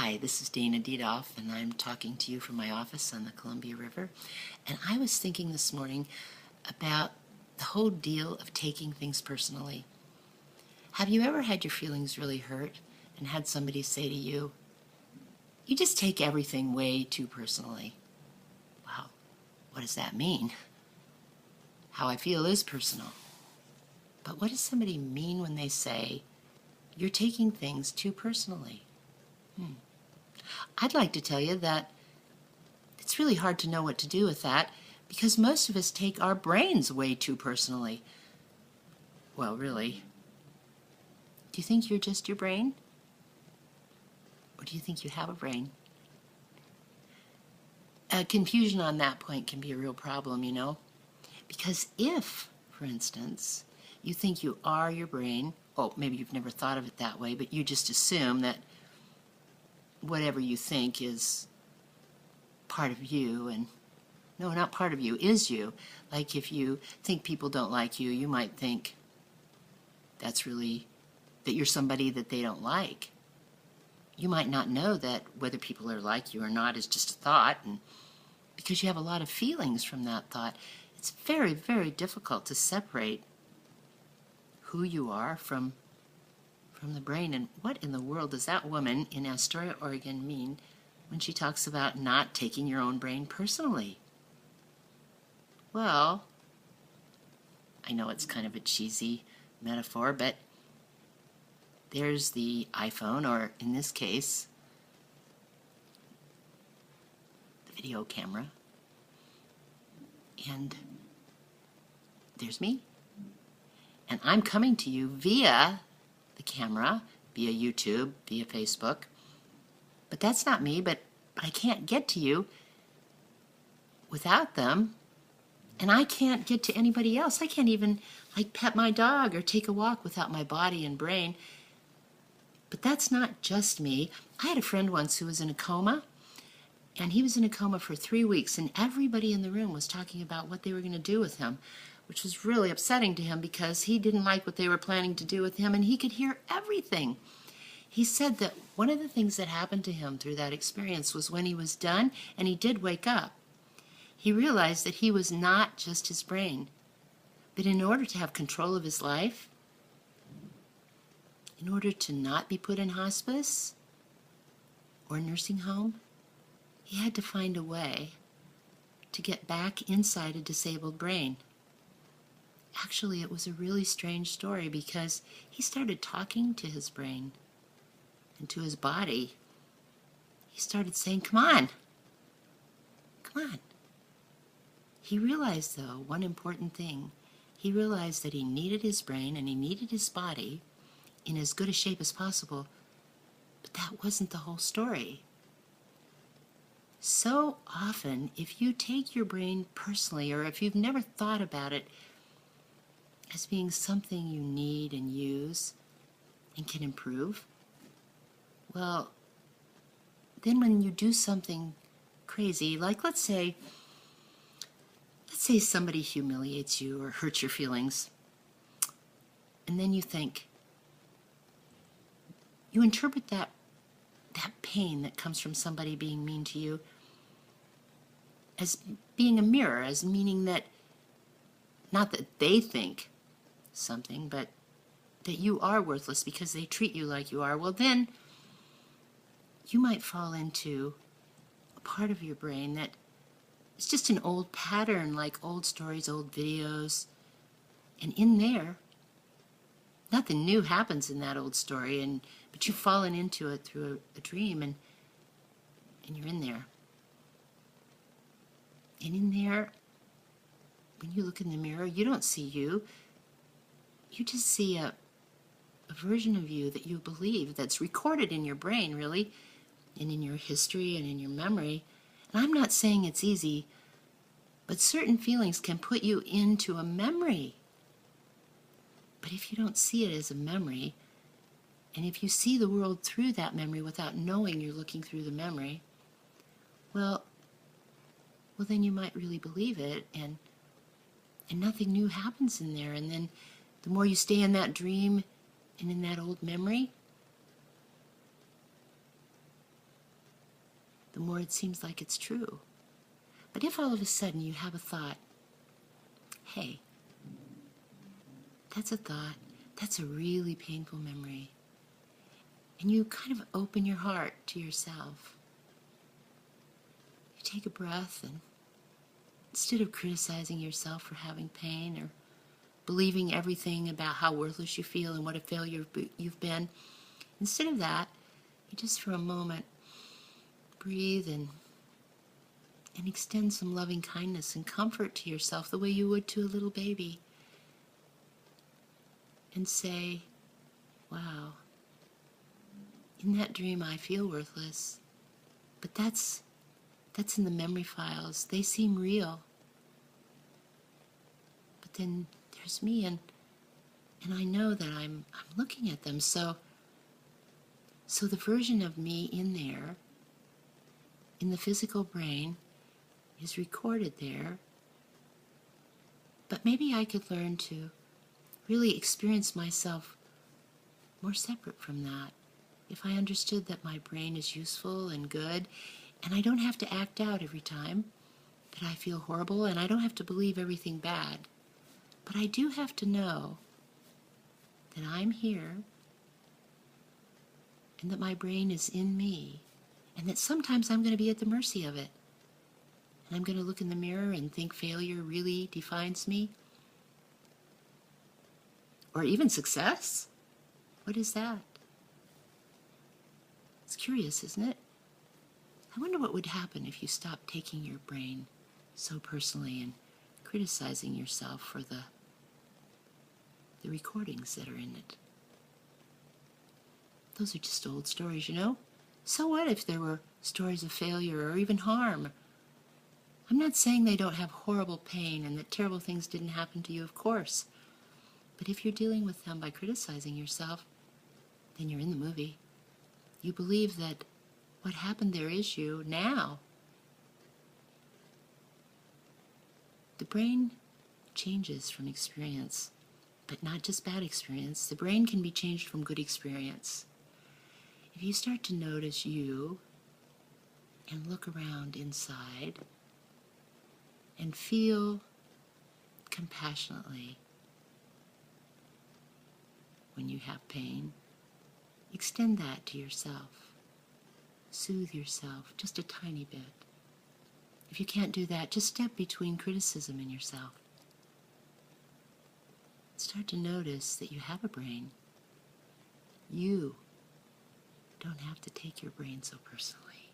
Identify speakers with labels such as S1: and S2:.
S1: Hi, this is Dana Diedoff, and I'm talking to you from my office on the Columbia River. And I was thinking this morning about the whole deal of taking things personally. Have you ever had your feelings really hurt and had somebody say to you, "You just take everything way too personally"? Wow, what does that mean? How I feel is personal. But what does somebody mean when they say, "You're taking things too personally"? I'd like to tell you that it's really hard to know what to do with that because most of us take our brains way too personally. Well, really. Do you think you're just your brain? Or do you think you have a brain? Confusion on that point can be a real problem, you know. Because if, for instance, you think you are your brain, maybe you've never thought of it that way, but you just assume that whatever you think is part of you, and no, not part of you, is you. Like if you think people don't like you, you might think that you're somebody that they don't like. You might not know that whether people are like you or not is just a thought, and because you have a lot of feelings from that thought, it's very, very difficult to separate who you are from the brain. And what in the world does that woman in Astoria, Oregon mean when she talks about not taking your own brain personally? Well, I know it's kind of a cheesy metaphor, but there's the iPhone, or in this case, the video camera, and there's me. And I'm coming to you via the camera, via YouTube, via Facebook. But that's not me, but I can't get to you without them. And I can't get to anybody else. I can't even pet my dog or take a walk without my body and brain. But that's not just me. I had a friend once who was in a coma, and he was in a coma for 3 weeks, and everybody in the room was talking about what they were going to do with him, which was really upsetting to him because he didn't like what they were planning to do with him, and he could hear everything. He said that one of the things that happened to him through that experience was when he was done, and he did wake up, he realized that he was not just his brain, but in order to have control of his life, in order to not be put in hospice or nursing home, he had to find a way to get back inside a disabled brain. Actually, it was a really strange story because he started talking to his brain and to his body. He started saying, "Come on, come on." He realized, though, one important thing. He realized that he needed his brain and he needed his body in as good a shape as possible, but that wasn't the whole story. So often, if you take your brain personally, or if you've never thought about it as being something you need and use and can improve, well, then when you do something crazy, like let's say somebody humiliates you or hurts your feelings, and then you interpret that pain that comes from somebody being mean to you as being a mirror, as meaning that not that they think something, but that you are worthless because they treat you like you are. Well, then you might fall into a part of your brain that is just an old pattern, like old stories, old videos, and in there nothing new happens in that old story, but you've fallen into it through a dream, and you're in there. And in there, when you look in the mirror, you don't see you. You just see a version of you that you believe, that's recorded in your brain, really, and in your history and in your memory. And I'm not saying it's easy, but certain feelings can put you into a memory. But if you don't see it as a memory, and if you see the world through that memory without knowing you're looking through the memory, well, then you might really believe it, and nothing new happens in there. And then the more you stay in that dream and in that old memory, the more it seems like it's true. But if all of a sudden you have a thought, hey, that's a thought, that's a really painful memory, and you kind of open your heart to yourself, you take a breath, and instead of criticizing yourself for having pain or believing everything about how worthless you feel and what a failure you've been, instead of that, you just for a moment breathe and extend some loving kindness and comfort to yourself the way you would to a little baby. And say, wow, in that dream I feel worthless, but that's in the memory files. They seem real. But then there's me, and I know that I'm looking at them. So the version of me in there, in the physical brain, is recorded there. But maybe I could learn to really experience myself more separate from that. If I understood that my brain is useful and good, and I don't have to act out every time that I feel horrible, and I don't have to believe everything bad, but I do have to know that I'm here, and that my brain is in me, and that sometimes I'm going to be at the mercy of it. And I'm going to look in the mirror and think failure really defines me. Or even success. What is that? It's curious, isn't it? I wonder what would happen if you stopped taking your brain so personally and criticizing yourself for the recordings that are in it. Those are just old stories, you know? So what if there were stories of failure or even harm? I'm not saying they don't have horrible pain and that terrible things didn't happen to you, of course. But if you're dealing with them by criticizing yourself, then you're in the movie. You believe that what happened there is you now. The brain changes from experience, but not just bad experience. The brain can be changed from good experience. If you start to notice you and look around inside and feel compassionately when you have pain, extend that to yourself. Soothe yourself just a tiny bit. If you can't do that, just step between criticism and yourself. Start to notice that you have a brain. You don't have to take your brain so personally.